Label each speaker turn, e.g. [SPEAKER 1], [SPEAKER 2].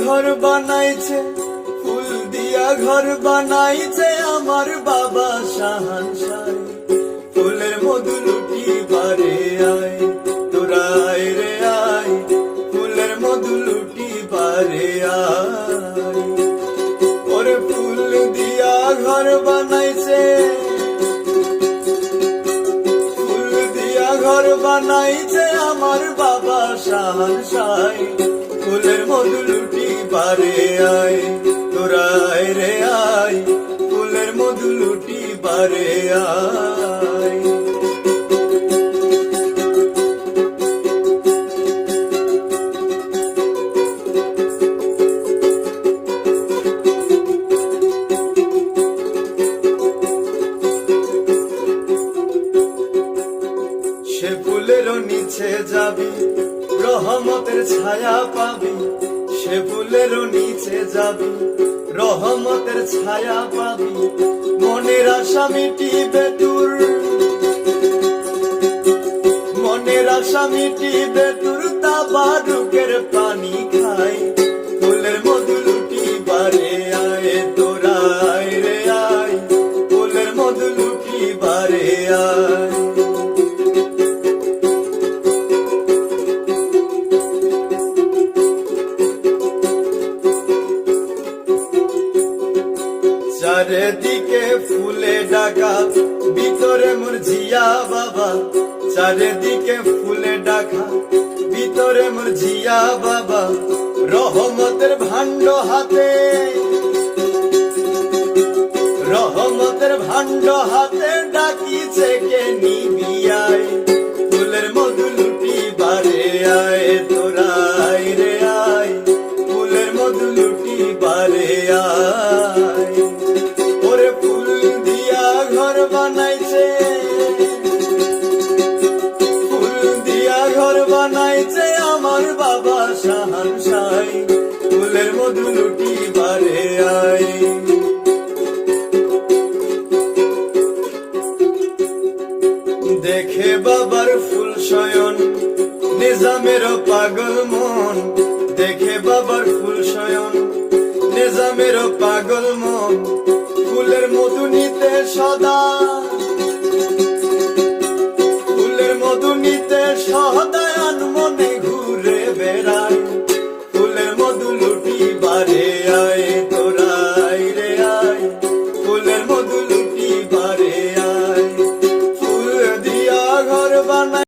[SPEAKER 1] ঘর বানাইছে, ফুল দিয়া ঘর বানাইছে আমার বাবা শাহানশাহ। ফুলের মধু লুটি বারে আয়, তোরা আয় রে আয়, ফুলের মধু লুটি বারে আয়। ওরে ফুল দিয়া ঘর বানাইছে, ফুল দিয়া ঘর বানাইছে আমার বাবা শাহানশাহ। ফুলের মধু লুটি বারে আয়, তোরা আয় রে আয়, ফুলের মধু লুটি বারে আয়। সে ফুলেরও নিচে যাবি, রহমতের ছায়া পাবি। সে ফুলেরও নিচে যাবি, রহমতের ছায়া পাবি। মনের আশা মিটিবে তোর, মনের আশা মিটিবে তোর। তাবারুকের পানি খাই, ফুলের মধু লুটি বারে আয়, তোরা আয় রে আয়, ফুলের মধু লুটি বারে আয়। চারিদিকে ফুলে ঢাকা, ভিতরে মোর জিয়া বাবা। চারিদিকে ফুলে ঢাকা, ভিতরে মোর জিয়া বাবা। রহমতের ভাণ্ড হাতে, রহমতের ভাণ্ড হাতে ডাকিছে কে নিবি আয়, ফুলের মধু লুটি বারে আয়, তোরা আয় রে আয়, ফুলের মধু লুটি বারে আয়। ওরে ফুল দিয়া ঘর বানাইছে, ফুল দিয়া ঘর বানাইছে আমার বাবা শাহানশাহ। ফুলের মধু লুটি বারে আয়। দেখে বাবার ফুল শয়ন, নিজামেরও পাগল মন। দেখে বাবার ফুল শয়ন, নিজামেরও পাগল মন। ফুলের মধু নিতে সদা, ফুলের মধু নিতে সদা